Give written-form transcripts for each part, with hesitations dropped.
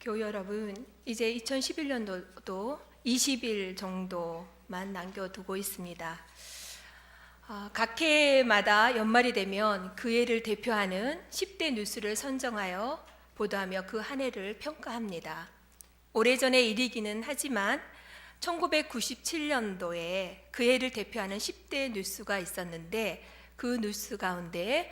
교회 여러분, 이제 2011년도도 20일 정도만 남겨두고 있습니다. 각 해마다 연말이 되면 그 해를 대표하는 10대 뉴스를 선정하여 보도하며 그 한 해를 평가합니다. 오래전의 일이기는 하지만 1997년도에 그 해를 대표하는 10대 뉴스가 있었는데 그 뉴스 가운데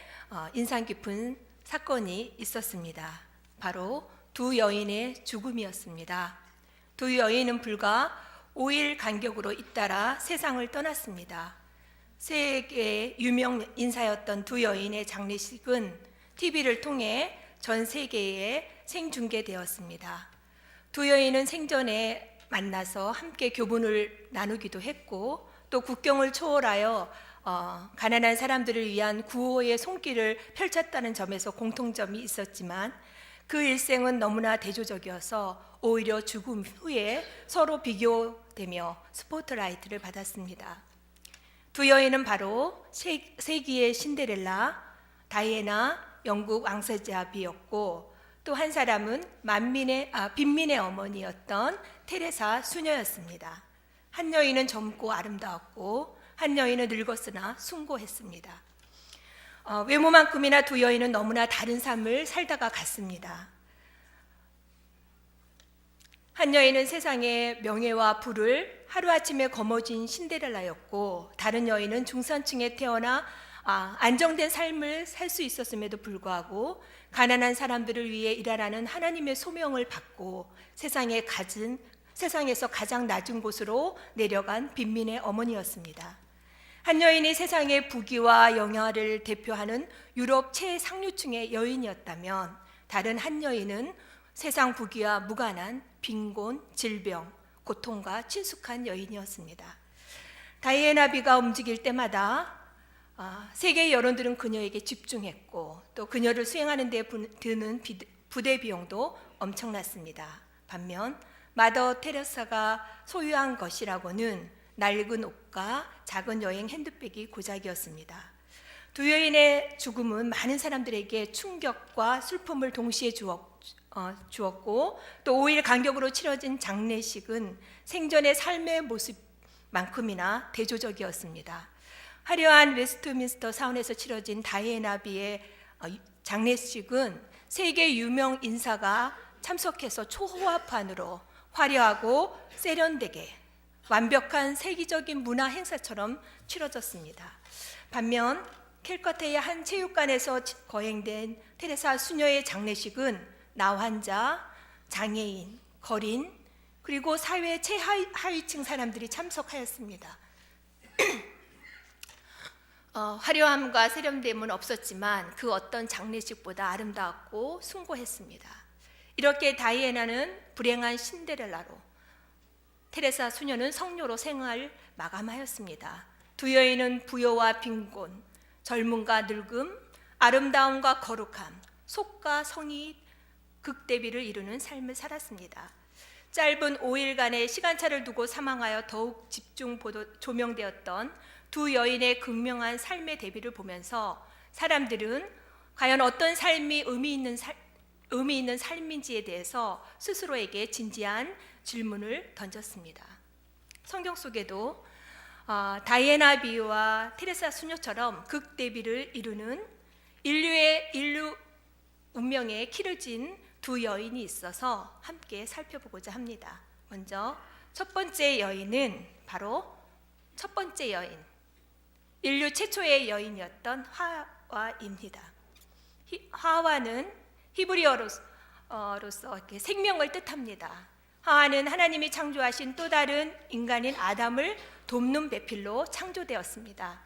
인상 깊은 사건이 있었습니다. 바로 두 여인의 죽음이었습니다. 두 여인은 불과 5일 간격으로 잇따라 세상을 떠났습니다. 세계 유명 인사였던 두 여인의 장례식은 TV를 통해 전 세계에 생중계되었습니다. 두 여인은 생전에 만나서 함께 교분을 나누기도 했고 또 국경을 초월하여 가난한 사람들을 위한 구호의 손길을 펼쳤다는 점에서 공통점이 있었지만 그 일생은 너무나 대조적이어서 오히려 죽음 후에 서로 비교되며 스포트라이트를 받았습니다. 두 여인은 바로 세기의 신데렐라, 다이애나 영국 왕세자비였고 또 한 사람은 빈민의 어머니였던 테레사 수녀였습니다. 한 여인은 젊고 아름다웠고 한 여인은 늙었으나 숭고했습니다. 외모만큼이나 두 여인은 너무나 다른 삶을 살다가 갔습니다. 한 여인은 세상의 명예와 부를 하루아침에 거머쥔 신데렐라였고 다른 여인은 중산층에 태어나 안정된 삶을 살 수 있었음에도 불구하고 가난한 사람들을 위해 일하라는 하나님의 소명을 받고 세상에서 가장 낮은 곳으로 내려간 빈민의 어머니였습니다. 한 여인이 세상의 부귀와 영화를 대표하는 유럽 최상류층의 여인이었다면 다른 한 여인은 세상 부귀와 무관한 빈곤, 질병, 고통과 친숙한 여인이었습니다. 다이애나비가 움직일 때마다 세계 여론들은 그녀에게 집중했고 또 그녀를 수행하는 데 드는 부대 비용도 엄청났습니다. 반면 마더 테레사가 소유한 것이라고는 낡은 옷과 작은 여행 핸드백이 고작이었습니다. 두 여인의 죽음은 많은 사람들에게 충격과 슬픔을 동시에 주었고 또 5일 간격으로 치러진 장례식은 생전의 삶의 모습만큼이나 대조적이었습니다. 화려한 웨스트민스터 사원에서 치러진 다이애나비의 장례식은 세계 유명 인사가 참석해서 초호화판으로 화려하고 세련되게 완벽한 세계적인 문화 행사처럼 치러졌습니다. 반면 캘커타의 한 체육관에서 거행된 테레사 수녀의 장례식은 나환자, 장애인, 거린 그리고 사회 최하위층 사람들이 참석하였습니다. 화려함과 세련됨은 없었지만 그 어떤 장례식보다 아름다웠고 숭고했습니다. 이렇게 다이애나는 불행한 신데렐라로, 테레사 수녀는 성녀로 생을 마감하였습니다. 두 여인은 부여와 빈곤, 젊음과 늙음, 아름다움과 거룩함, 속과 성이 극대비를 이루는 삶을 살았습니다. 짧은 5일간의 시간차를 두고 사망하여 더욱 조명되었던 두 여인의 극명한 삶의 대비를 보면서 사람들은 과연 어떤 삶이 의미 있는 삶인지에 대해서 스스로에게 진지한 질문을 던졌습니다. 성경 속에도 다이애나비와 테레사 수녀처럼 극대비를 이루는 인류 운명에 키를 진 두 여인이 있어서 함께 살펴보고자 합니다. 먼저 첫 번째 여인은 바로 첫 번째 여인, 인류 최초의 여인이었던 하와입니다. 하와는 히브리어로서 생명을 뜻합니다. 하와는 하나님이 창조하신 또 다른 인간인 아담을 돕는 배필로 창조되었습니다.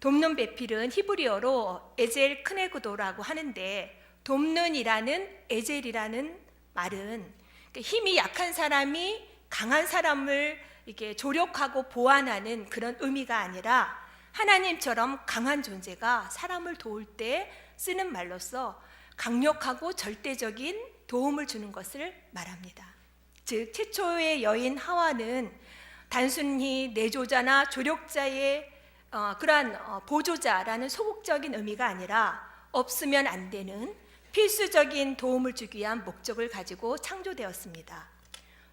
돕는 배필은 히브리어로 에젤 크네그도라고 하는데 돕는이라는 에젤이라는 말은 힘이 약한 사람이 강한 사람을 이렇게 조력하고 보완하는 그런 의미가 아니라 하나님처럼 강한 존재가 사람을 도울 때 쓰는 말로서 강력하고 절대적인 도움을 주는 것을 말합니다. 즉 최초의 여인 하와는 단순히 내조자나 조력자의 그러한 보조자라는 소극적인 의미가 아니라 없으면 안 되는 필수적인 도움을 주기 위한 목적을 가지고 창조되었습니다.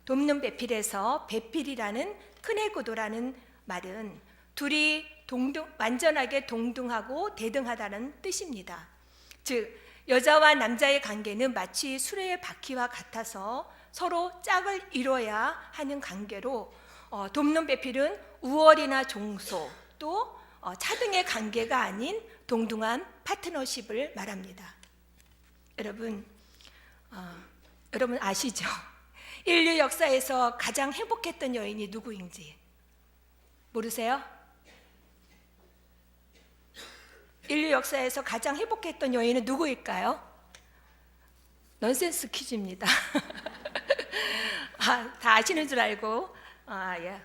돕는 배필에서 배필이라는 큰애고도라는 말은 둘이 완전하게 동등하고 대등하다는 뜻입니다. 즉 여자와 남자의 관계는 마치 수레의 바퀴와 같아서 서로 짝을 이뤄야 하는 관계로 돕는 배필은 우월이나 종소 또 차등의 관계가 아닌 동등한 파트너십을 말합니다. 여러분 아시죠? 인류 역사에서 가장 행복했던 여인이 누구인지 모르세요? 인류 역사에서 가장 행복했던 여인은 누구일까요? 넌센스 퀴즈입니다. 다 아시는 줄 알고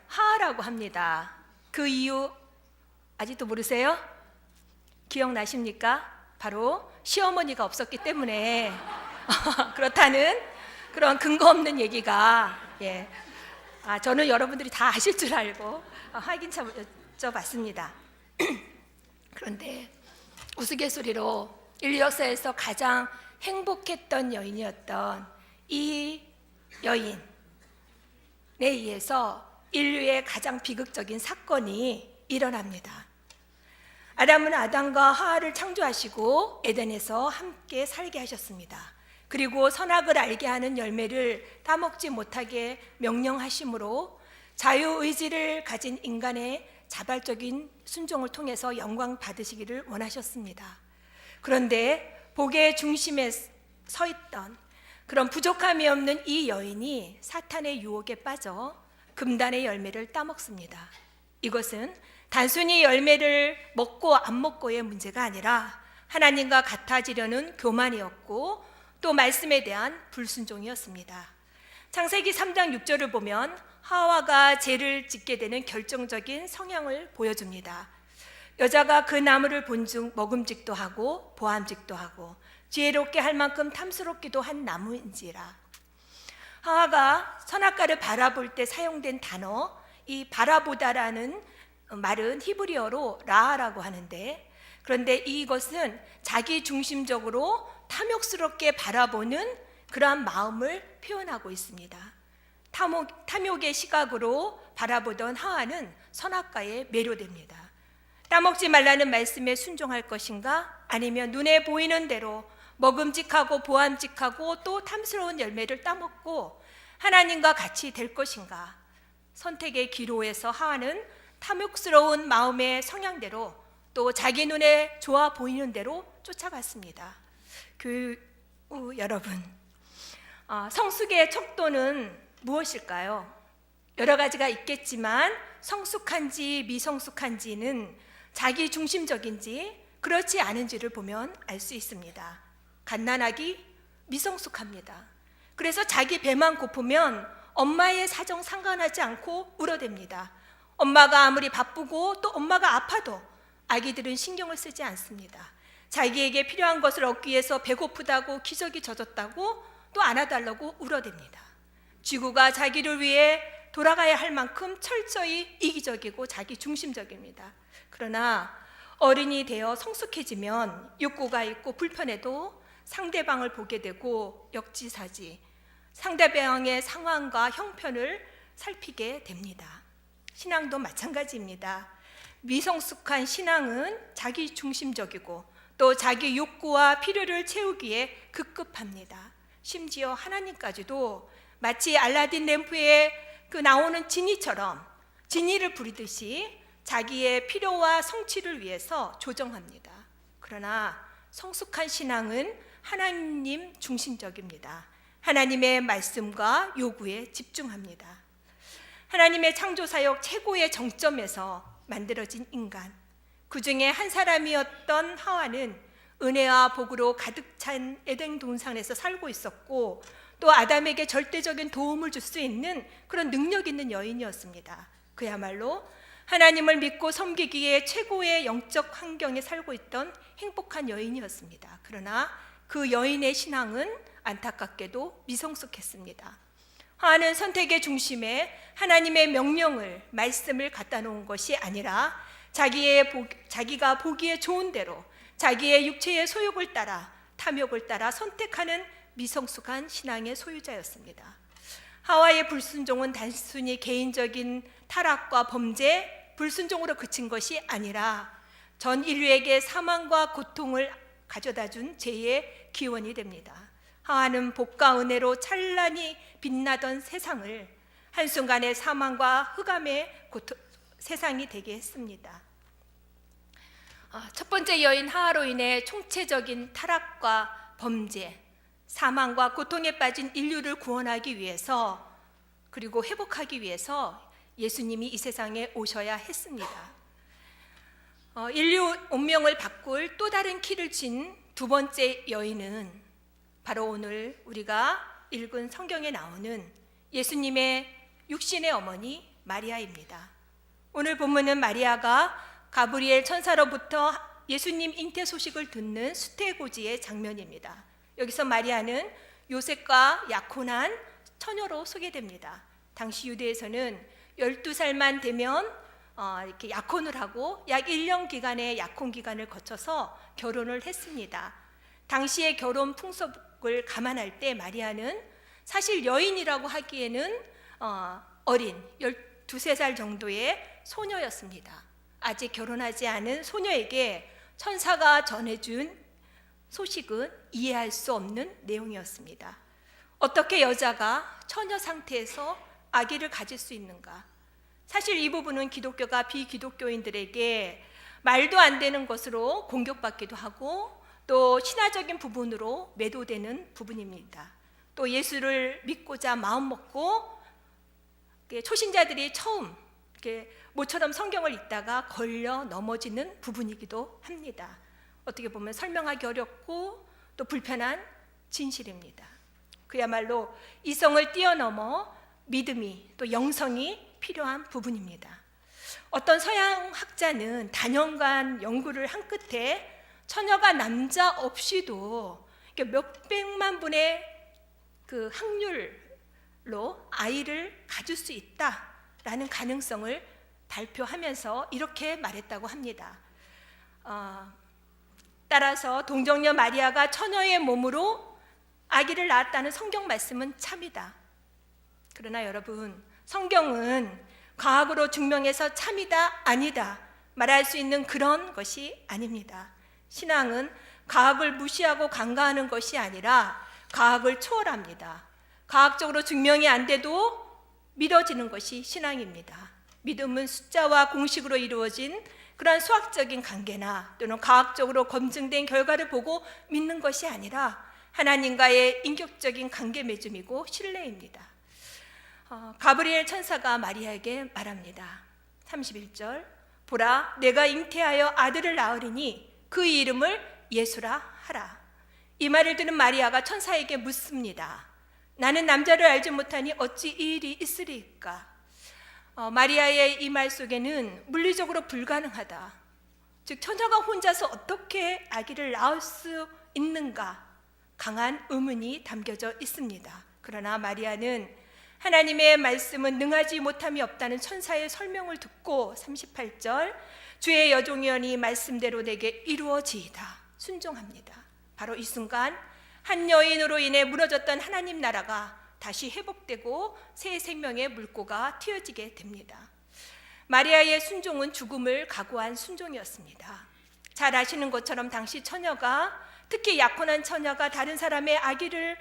하하라고 합니다. 그 이유 아직도 모르세요? 기억나십니까? 바로 시어머니가 없었기 때문에 그렇다는 그런 근거 없는 얘기가 저는 여러분들이 다 아실 줄 알고 확인차 여쭤봤습니다. 그런데 우스갯소리로 인류 역사에서 가장 행복했던 여인이었던 이 여인에 의해서 인류의 가장 비극적인 사건이 일어납니다. 아담은 아담과 하와를 창조하시고 에덴에서 함께 살게 하셨습니다. 그리고 선악을 알게 하는 열매를 따먹지 못하게 명령하심으로 자유의지를 가진 인간의 자발적인 순종을 통해서 영광 받으시기를 원하셨습니다. 그런데 복의 중심에 서 있던 그런 부족함이 없는 이 여인이 사탄의 유혹에 빠져 금단의 열매를 따먹습니다. 이것은 단순히 열매를 먹고 안 먹고의 문제가 아니라 하나님과 같아지려는 교만이었고 또 말씀에 대한 불순종이었습니다. 창세기 3장 6절을 보면 하와가 죄를 짓게 되는 결정적인 성향을 보여줍니다. 여자가 그 나무를 본즉 먹음직도 하고 보암직도 하고 지혜롭게 할 만큼 탐스럽기도 한 나무인지라. 하와가 선악과를 바라볼 때 사용된 단어, 이 바라보다라는 말은 히브리어로 라라고 하는데, 그런데 이것은 자기 중심적으로 탐욕스럽게 바라보는 그러한 마음을 표현하고 있습니다. 탐욕의 시각으로 바라보던 하와는 선악과에 매료됩니다. 따먹지 말라는 말씀에 순종할 것인가? 아니면 눈에 보이는 대로 먹음직하고 보암직하고 또 탐스러운 열매를 따먹고 하나님과 같이 될 것인가? 선택의 기로에서 하와는 탐욕스러운 마음의 성향대로 또 자기 눈에 좋아 보이는 대로 쫓아갔습니다. 여러분, 성숙의 척도는 무엇일까요? 여러 가지가 있겠지만 성숙한지 미성숙한지는 자기 중심적인지 그렇지 않은지를 보면 알 수 있습니다. 갓난아기 미성숙합니다. 그래서 자기 배만 고프면 엄마의 사정 상관하지 않고 울어댑니다. 엄마가 아무리 바쁘고 또 엄마가 아파도 아기들은 신경을 쓰지 않습니다. 자기에게 필요한 것을 얻기 위해서 배고프다고 기저귀 젖었다고 또 안아달라고 울어댑니다. 지구가 자기를 위해 돌아가야 할 만큼 철저히 이기적이고 자기 중심적입니다. 그러나 어른이 되어 성숙해지면 욕구가 있고 불편해도 상대방을 보게 되고 역지사지, 상대방의 상황과 형편을 살피게 됩니다. 신앙도 마찬가지입니다. 미성숙한 신앙은 자기 중심적이고 또 자기 욕구와 필요를 채우기에 급급합니다. 심지어 하나님까지도 마치 알라딘 램프에 나오는 지니처럼 지니를 부리듯이 자기의 필요와 성취를 위해서 조정합니다. 그러나 성숙한 신앙은 하나님 중심적입니다. 하나님의 말씀과 요구에 집중합니다. 하나님의 창조사역 최고의 정점에서 만들어진 인간, 그 중에 한 사람이었던 하와는 은혜와 복으로 가득 찬 에덴 동산에서 살고 있었고 또 아담에게 절대적인 도움을 줄 수 있는 그런 능력 있는 여인이었습니다. 그야말로 하나님을 믿고 섬기기에 최고의 영적 환경에 살고 있던 행복한 여인이었습니다. 그러나 그 여인의 신앙은 안타깝게도 미성숙했습니다. 하와는 선택의 중심에 하나님의 명령을, 말씀을 갖다 놓은 것이 아니라 자기가 보기에 좋은 대로 자기의 육체의 소욕을 따라 탐욕을 따라 선택하는 미성숙한 신앙의 소유자였습니다. 하와의 불순종은 단순히 개인적인 타락과 범죄, 불순종으로 그친 것이 아니라 전 인류에게 사망과 고통을 가져다준 죄의 기원이 됩니다. 하와는 복과 은혜로 찬란히 빛나던 세상을 한순간에 사망과 흑암의 세상이 되게 했습니다. 첫 번째 여인 하와로 인해 총체적인 타락과 범죄, 사망과 고통에 빠진 인류를 구원하기 위해서, 그리고 회복하기 위해서 예수님이 이 세상에 오셔야 했습니다. 인류 운명을 바꿀 또 다른 키를 쥔 두 번째 여인은 바로 오늘 우리가 읽은 성경에 나오는 예수님의 육신의 어머니 마리아입니다. 오늘 본문은 마리아가 가브리엘 천사로부터 예수님 잉태 소식을 듣는 수태고지의 장면입니다. 여기서 마리아는 요셉과 약혼한 처녀로 소개됩니다. 당시 유대에서는 12살만 되면 이렇게 약혼을 하고 약 1년 기간의 약혼 기간을 거쳐서 결혼을 했습니다. 당시의 결혼 풍속을 감안할 때 마리아는 사실 여인이라고 하기에는 어린 12~13살 정도의 소녀였습니다. 아직 결혼하지 않은 소녀에게 천사가 전해준 소식은 이해할 수 없는 내용이었습니다. 어떻게 여자가 처녀 상태에서 아기를 가질 수 있는가? 사실 이 부분은 기독교가 비기독교인들에게 말도 안 되는 것으로 공격받기도 하고 또 신화적인 부분으로 매도되는 부분입니다. 또 예수를 믿고자 마음먹고 초신자들이 처음 모처럼 성경을 읽다가 걸려 넘어지는 부분이기도 합니다. 어떻게 보면 설명하기 어렵고 또 불편한 진실입니다. 그야말로 이성을 뛰어넘어 믿음이 또 영성이 필요한 부분입니다. 어떤 서양 학자는 단연간 연구를 한 끝에 처녀가 남자 없이도 몇백만 분의 그 확률로 아이를 가질 수 있다라는 가능성을 발표하면서 이렇게 말했다고 합니다. 따라서 동정녀 마리아가 처녀의 몸으로 아기를 낳았다는 성경 말씀은 참이다. 그러나 여러분, 성경은 과학으로 증명해서 참이다, 아니다 말할 수 있는 그런 것이 아닙니다. 신앙은 과학을 무시하고 간과하는 것이 아니라 과학을 초월합니다. 과학적으로 증명이 안 돼도 믿어지는 것이 신앙입니다. 믿음은 숫자와 공식으로 이루어진 그런 수학적인 관계나 또는 과학적으로 검증된 결과를 보고 믿는 것이 아니라 하나님과의 인격적인 관계 맺음이고 신뢰입니다. 가브리엘 천사가 마리아에게 말합니다. 31절, 보라, 내가 잉태하여 아들을 낳으리니 그 이름을 예수라 하라. 이 말을 들은 마리아가 천사에게 묻습니다. 나는 남자를 알지 못하니 어찌 이 일이 있으리까? 마리아의 이 말 속에는 물리적으로 불가능하다, 즉 처녀가 혼자서 어떻게 아기를 낳을 수 있는가 강한 의문이 담겨져 있습니다. 그러나 마리아는 하나님의 말씀은 능하지 못함이 없다는 천사의 설명을 듣고 38절, 주의 여종이여니 말씀대로 내게 이루어지이다 순종합니다. 바로 이 순간 한 여인으로 인해 무너졌던 하나님 나라가 다시 회복되고 새 생명의 물꼬가 튀어지게 됩니다. 마리아의 순종은 죽음을 각오한 순종이었습니다. 잘 아시는 것처럼 당시 처녀가, 특히 약혼한 처녀가 다른 사람의 아기를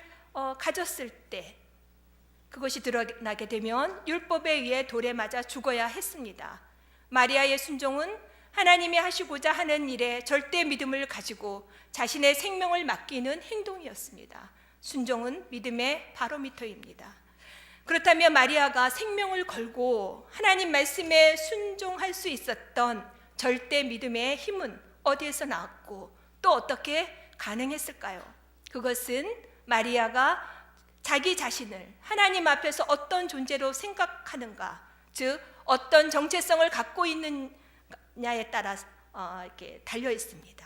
가졌을 때 그것이 드러나게 되면 율법에 의해 돌에 맞아 죽어야 했습니다. 마리아의 순종은 하나님이 하시고자 하는 일에 절대 믿음을 가지고 자신의 생명을 맡기는 행동이었습니다. 순종은 믿음의 바로미터입니다. 그렇다면 마리아가 생명을 걸고 하나님 말씀에 순종할 수 있었던 절대 믿음의 힘은 어디에서 나왔고 또 어떻게 가능했을까요? 그것은 마리아가 자기 자신을 하나님 앞에서 어떤 존재로 생각하는가, 즉 어떤 정체성을 갖고 있느냐에 따라 이렇게 달려 있습니다.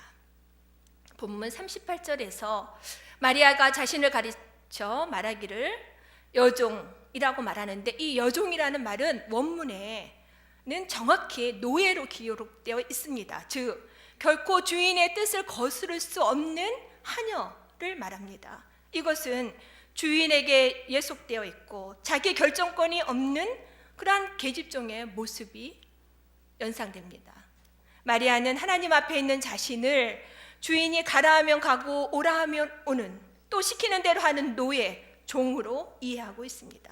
본문 38절에서 마리아가 자신을 가르쳐 말하기를 여종이라고 말하는데, 이 여종이라는 말은 원문에는 정확히 노예로 기록되어 있습니다. 즉 결코 주인의 뜻을 거스를 수 없는 하녀 거를 말합니다. 이것은 주인에게 예속되어 있고 자기 결정권이 없는 그러한 계집종의 모습이 연상됩니다. 마리아는 하나님 앞에 있는 자신을 주인이 가라 하면 가고 오라 하면 오는, 또 시키는 대로 하는 노예, 종으로 이해하고 있습니다.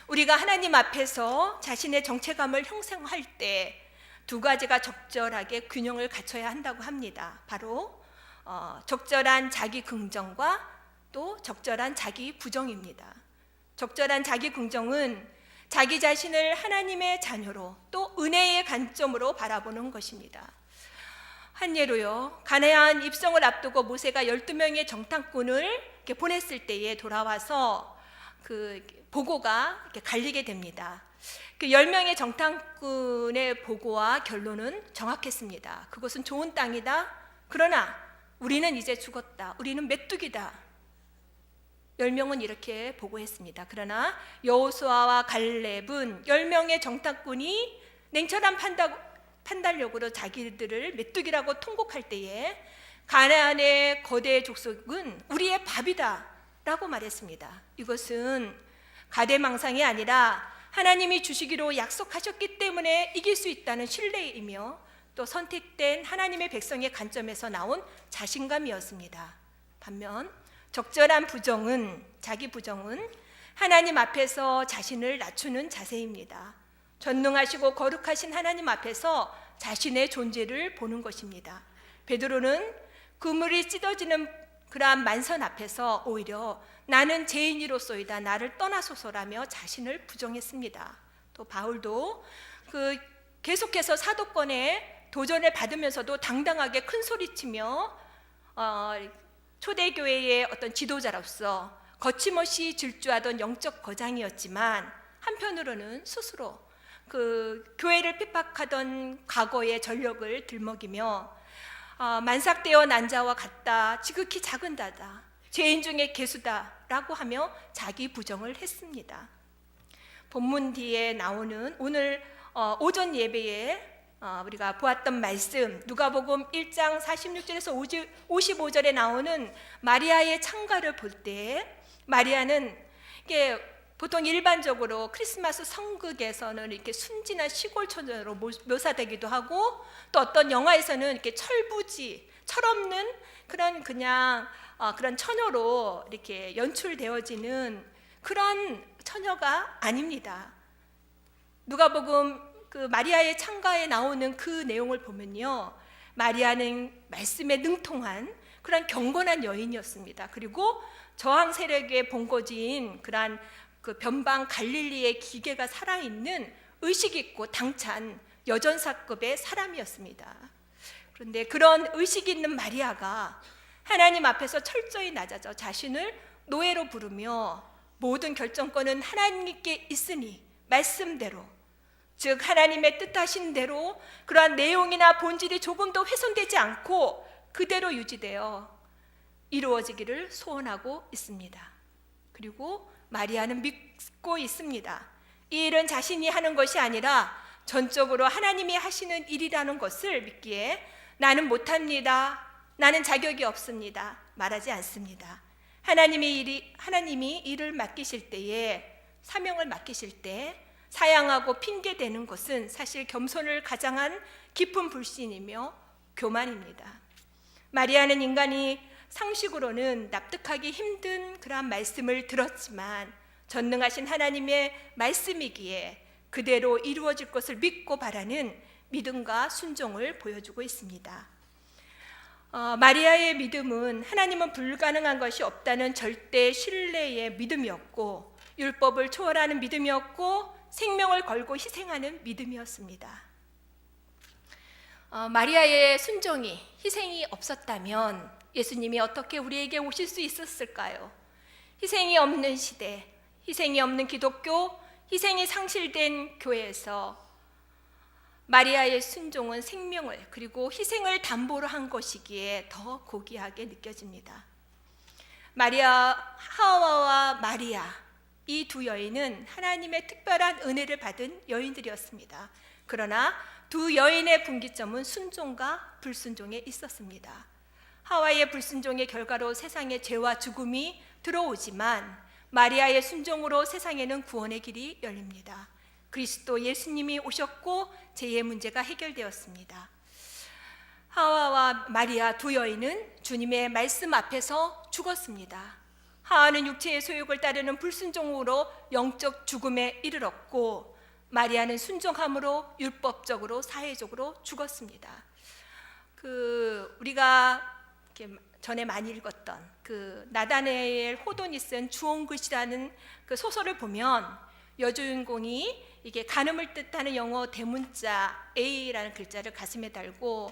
우리가 하나님 앞에서 자신의 정체감을 형성할 때 두 가지가 적절하게 균형을 갖춰야 한다고 합니다. 바로 적절한 자기 긍정과 또 적절한 자기 부정입니다. 적절한 자기 긍정은 자기 자신을 하나님의 자녀로 또 은혜의 관점으로 바라보는 것입니다. 한 예로요, 가나안 입성을 앞두고 모세가 12명의 정탐꾼을 보냈을 때에 돌아와서 그 보고가 갈리게 됩니다. 그 10명의 정탐꾼의 보고와 결론은 정확했습니다. 그것은 좋은 땅이다. 그러나 우리는 이제 죽었다. 우리는 메뚜기다. 10명은 이렇게 보고했습니다. 그러나 여호수아와 갈렙은 10명의 정탐꾼이 냉철한 판단력으로 자기들을 메뚜기라고 통곡할 때에 가나안의 거대 족속은 우리의 밥이다 라고 말했습니다. 이것은 가대망상이 아니라 하나님이 주시기로 약속하셨기 때문에 이길 수 있다는 신뢰이며 또 선택된 하나님의 백성의 관점에서 나온 자신감이었습니다. 반면 적절한 부정은, 자기 부정은 하나님 앞에서 자신을 낮추는 자세입니다. 전능하시고 거룩하신 하나님 앞에서 자신의 존재를 보는 것입니다. 베드로는 그물이 찢어지는 그러한 만선 앞에서 오히려 나는 죄인이로소이다, 나를 떠나소서라며 자신을 부정했습니다. 또 바울도 계속해서 사도권에 도전을 받으면서도 당당하게 큰 소리치며 초대교회의 어떤 지도자로서 거침없이 질주하던 영적 거장이었지만 한편으로는 스스로 그 교회를 핍박하던 과거의 전력을 들먹이며 만삭되어 난 자와 같다, 지극히 작은 자다, 죄인 중에 괴수다라고 하며 자기 부정을 했습니다. 본문 뒤에 나오는 오늘 오전 예배에 우리가 보았던 말씀, 누가복음 1장 46절에서 55절에 나오는 마리아의 창가를 볼 때, 마리아는 이게 보통 일반적으로 크리스마스 성극에서는 이렇게 순진한 시골 처녀로 묘사되기도 하고, 또 어떤 영화에서는 이렇게 철부지, 철없는 그런 처녀로 이렇게 연출되어지는 그런 처녀가 아닙니다. 누가복음 그 마리아의 창가에 나오는 그 내용을 보면요, 마리아는 말씀에 능통한 그런 경건한 여인이었습니다. 그리고 저항 세력의 본거지인 그런 그 변방 갈릴리의 기계가 살아있는 의식 있고 당찬 여전사급의 사람이었습니다. 그런데 그런 의식 있는 마리아가 하나님 앞에서 철저히 낮아져 자신을 노예로 부르며 모든 결정권은 하나님께 있으니 말씀대로, 즉 하나님의 뜻하신 대로 그러한 내용이나 본질이 조금도 훼손되지 않고 그대로 유지되어 이루어지기를 소원하고 있습니다. 그리고 마리아는 믿고 있습니다. 이 일은 자신이 하는 것이 아니라 전적으로 하나님이 하시는 일이라는 것을 믿기에 나는 못합니다, 나는 자격이 없습니다 말하지 않습니다. 하나님이 일을 맡기실 때에, 사명을 맡기실 때 사양하고 핑계대는 것은 사실 겸손을 가장한 깊은 불신이며 교만입니다. 마리아는 인간이 상식으로는 납득하기 힘든 그러한 말씀을 들었지만 전능하신 하나님의 말씀이기에 그대로 이루어질 것을 믿고 바라는 믿음과 순종을 보여주고 있습니다. 마리아의 믿음은 하나님은 불가능한 것이 없다는 절대 신뢰의 믿음이었고, 율법을 초월하는 믿음이었고, 생명을 걸고 희생하는 믿음이었습니다. 마리아의 순종이, 희생이 없었다면 예수님이 어떻게 우리에게 오실 수 있었을까요? 희생이 없는 시대, 희생이 없는 기독교, 희생이 상실된 교회에서 마리아의 순종은 생명을, 그리고 희생을 담보로 한 것이기에 더 고귀하게 느껴집니다. 하와와 마리아, 이 두 여인은 하나님의 특별한 은혜를 받은 여인들이었습니다. 그러나 두 여인의 분기점은 순종과 불순종에 있었습니다. 하와의 불순종의 결과로 세상에 죄와 죽음이 들어오지만 마리아의 순종으로 세상에는 구원의 길이 열립니다. 그리스도 예수님이 오셨고 죄의 문제가 해결되었습니다. 하와와 마리아 두 여인은 주님의 말씀 앞에서 죽었습니다. 하와는 육체의 소욕을 따르는 불순종으로 영적 죽음에 이르렀고 마리아는 순종함으로 율법적으로 사회적으로 죽었습니다. 우리가 전에 많이 읽었던 나다나엘 호돈이 쓴 주홍글씨라는 그 소설을 보면 여주인공이 이게 간음을 뜻하는 영어 대문자 A라는 글자를 가슴에 달고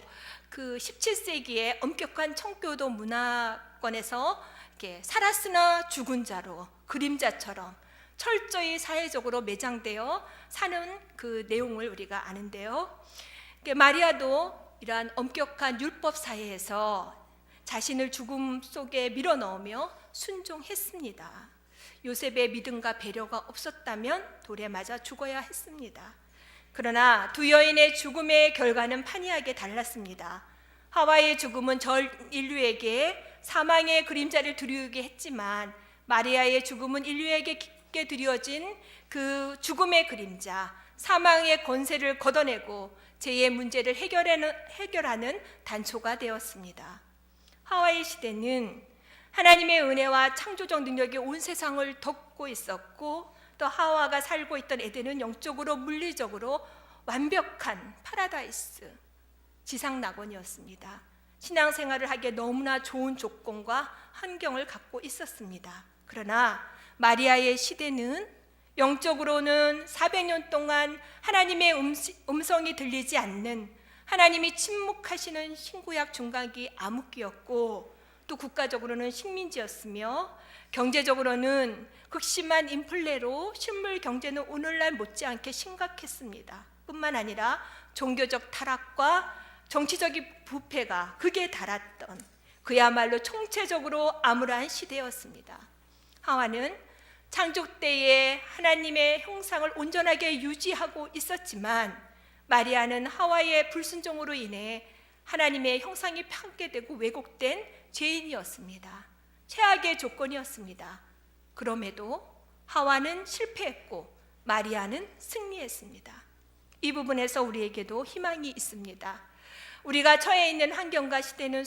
17세기의 엄격한 청교도 문화권에서 이렇게 살았으나 죽은 자로 그림자처럼 철저히 사회적으로 매장되어 사는 그 내용을 우리가 아는데요. 마리아도 이러한 엄격한 율법 사회에서 자신을 죽음 속에 밀어넣으며 순종했습니다. 요셉의 믿음과 배려가 없었다면 돌에 맞아 죽어야 했습니다. 그러나 두 여인의 죽음의 결과는 판이하게 달랐습니다. 하와의 죽음은 전 인류에게 사망의 그림자를 드리우게 했지만 마리아의 죽음은 인류에게 깊게 드려진 그 죽음의 그림자, 사망의 권세를 걷어내고 죄의 문제를 해결하는 단초가 되었습니다. 하와의 시대는 하나님의 은혜와 창조적 능력이 온 세상을 덮고 있었고 또 하와가 살고 있던 에덴은 영적으로 물리적으로 완벽한 파라다이스, 지상 낙원이었습니다. 신앙생활을 하기에 너무나 좋은 조건과 환경을 갖고 있었습니다. 그러나 마리아의 시대는 영적으로는 400년 동안 하나님의 음성이 들리지 않는 하나님이 침묵하시는 신구약 중간기 암흑기였고 또 국가적으로는 식민지였으며 경제적으로는 극심한 인플레로 식물 경제는 오늘날 못지않게 심각했습니다. 뿐만 아니라 종교적 타락과 정치적인 부패가 극에 달았던 그야말로 총체적으로 암울한 시대였습니다. 하와는 창조 때에 하나님의 형상을 온전하게 유지하고 있었지만 마리아는 하와의 불순종으로 인해 하나님의 형상이 파괴되고 왜곡된 죄인이었습니다. 최악의 조건이었습니다. 그럼에도 하와는 실패했고 마리아는 승리했습니다. 이 부분에서 우리에게도 희망이 있습니다. 우리가 처해 있는 환경과 시대는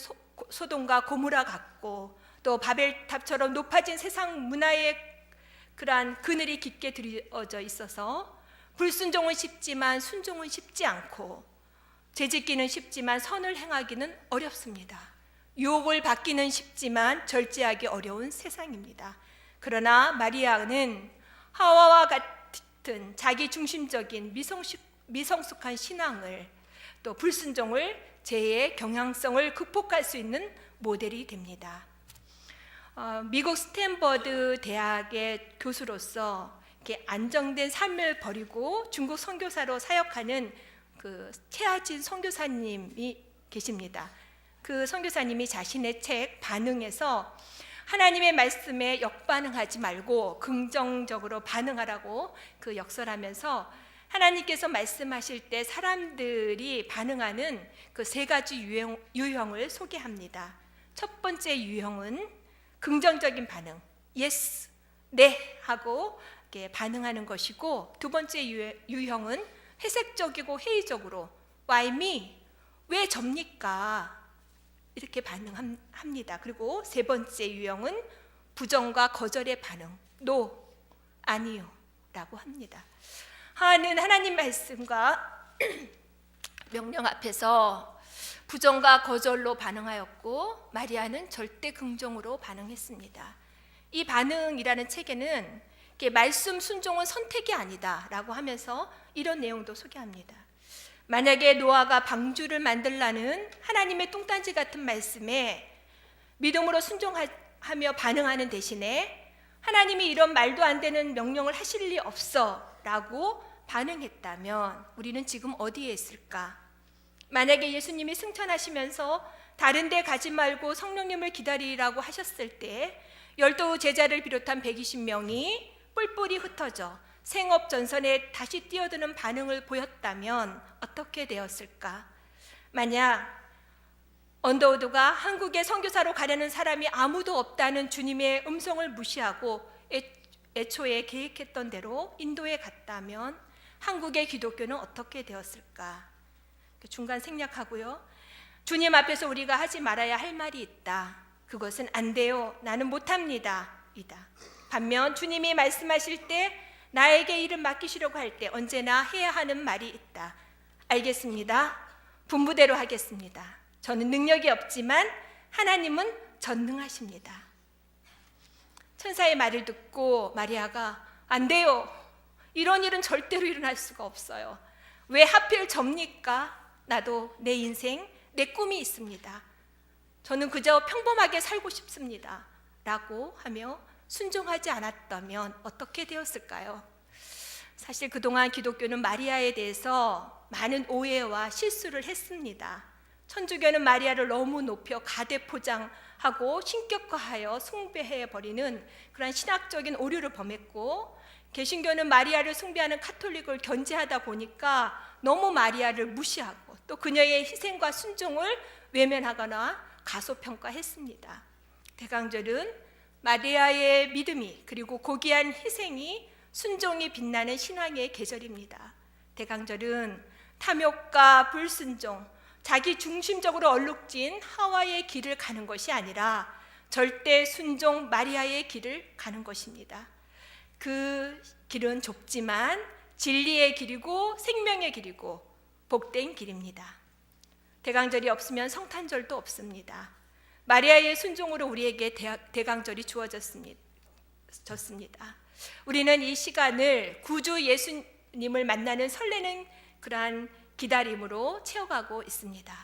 소돔과 고모라 같고 또 바벨탑처럼 높아진 세상 문화의 그러한 그늘이 깊게 들여져 있어서 불순종은 쉽지만 순종은 쉽지 않고 죄짓기는 쉽지만 선을 행하기는 어렵습니다. 유혹을 받기는 쉽지만 절제하기 어려운 세상입니다. 그러나 마리아는 하와와 같은 자기 중심적인 미성숙한 신앙을 또 불순종을 죄의 경향성을 극복할 수 있는 모델이 됩니다. 미국 스탠퍼드 대학의 교수로서 이렇게 안정된 삶을 버리고 중국 선교사로 사역하는 최하진 선교사님이 계십니다. 그 선교사님이 자신의 책 반응에서 하나님의 말씀에 역반응하지 말고 긍정적으로 반응하라고 역설하면서 하나님께서 말씀하실 때 사람들이 반응하는 그 3가지 유형을 소개합니다. 첫 번째 유형은 긍정적인 반응, yes, 네 하고 반응하는 것이고, 두 번째 유형은 회색적이고 회의적으로 why me? 왜 접니까? 이렇게 반응합니다. 그리고 세 번째 유형은 부정과 거절의 반응, no, 아니요 라고 합니다. 하나는 하나님 말씀과 명령 앞에서 부정과 거절로 반응하였고 마리아는 절대 긍정으로 반응했습니다. 이 반응이라는 책에는 말씀 순종은 선택이 아니다 라고 하면서 이런 내용도 소개합니다. 만약에 노아가 방주를 만들라는 하나님의 뚱딴지 같은 말씀에 믿음으로 순종하며 반응하는 대신에 하나님이 이런 말도 안 되는 명령을 하실 리 없어 라고 반응했다면 우리는 지금 어디에 있을까? 만약에 예수님이 승천하시면서 다른 데 가지 말고 성령님을 기다리라고 하셨을 때 12 제자를 비롯한 120명이 뿔뿔이 흩어져 생업전선에 다시 뛰어드는 반응을 보였다면 어떻게 되었을까? 만약 언더우드가 한국에 선교사로 가려는 사람이 아무도 없다는 주님의 음성을 무시하고 애초에 계획했던 대로 인도에 갔다면 한국의 기독교는 어떻게 되었을까? 중간 생략하고요. 주님 앞에서 우리가 하지 말아야 할 말이 있다. 그것은 안 돼요. 나는 못합니다. 이다. 반면 주님이 말씀하실 때 나에게 일을 맡기시려고 할 때 언제나 해야 하는 말이 있다. 알겠습니다. 분부대로 하겠습니다. 저는 능력이 없지만 하나님은 전능하십니다. 천사의 말을 듣고 마리아가 안 돼요. 이런 일은 절대로 일어날 수가 없어요. 왜 하필 접니까? 나도 내 인생, 내 꿈이 있습니다. 저는 그저 평범하게 살고 싶습니다. 라고 하며 순종하지 않았다면 어떻게 되었을까요? 사실 그동안 기독교는 마리아에 대해서 많은 오해와 실수를 했습니다. 천주교는 마리아를 너무 높여 가대포장하고 신격화하여 숭배해버리는 그런 신학적인 오류를 범했고, 개신교는 마리아를 숭배하는 카톨릭을 견제하다 보니까 너무 마리아를 무시하고 또 그녀의 희생과 순종을 외면하거나 가소평가했습니다. 대강절은 마리아의 믿음이 그리고 고귀한 희생이 순종이 빛나는 신앙의 계절입니다. 대강절은 탐욕과 불순종, 자기 중심적으로 얼룩진 하와의 길을 가는 것이 아니라 절대 순종 마리아의 길을 가는 것입니다. 그 길은 좁지만 진리의 길이고 생명의 길이고 복된 길입니다. 대강절이 없으면 성탄절도 없습니다. 마리아의 순종으로 우리에게 대강절이 주어졌습니다. 우리는 이 시간을 구주 예수님을 만나는 설레는 그러한 기다림으로 채워가고 있습니다.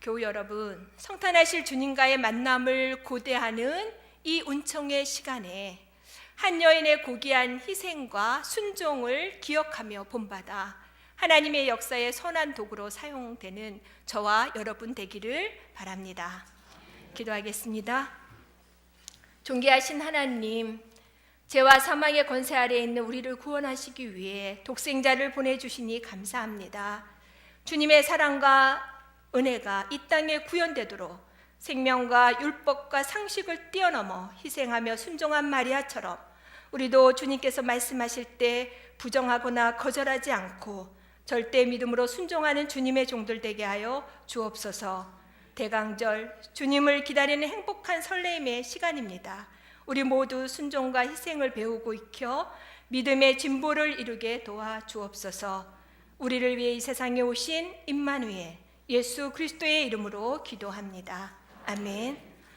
교우 여러분, 성탄하실 주님과의 만남을 고대하는 이 운총의 시간에 한 여인의 고귀한 희생과 순종을 기억하며 본받아 하나님의 역사의 선한 도구로 사용되는 저와 여러분 되기를 바랍니다. 기도하겠습니다. 존귀하신 하나님, 죄와 사망의 권세 아래에 있는 우리를 구원하시기 위해 독생자를 보내주시니 감사합니다. 주님의 사랑과 은혜가 이 땅에 구현되도록 생명과 율법과 상식을 뛰어넘어 희생하며 순종한 마리아처럼 우리도 주님께서 말씀하실 때 부정하거나 거절하지 않고 절대 믿음으로 순종하는 주님의 종들 되게 하여 주옵소서. 대강절, 주님을 기다리는 행복한 설레임의 시간입니다. 우리 모두 순종과 희생을 배우고 익혀 믿음의 진보를 이루게 도와 주옵소서. 우리를 위해 이 세상에 오신 임마누엘 예수 그리스도의 이름으로 기도합니다. 아멘.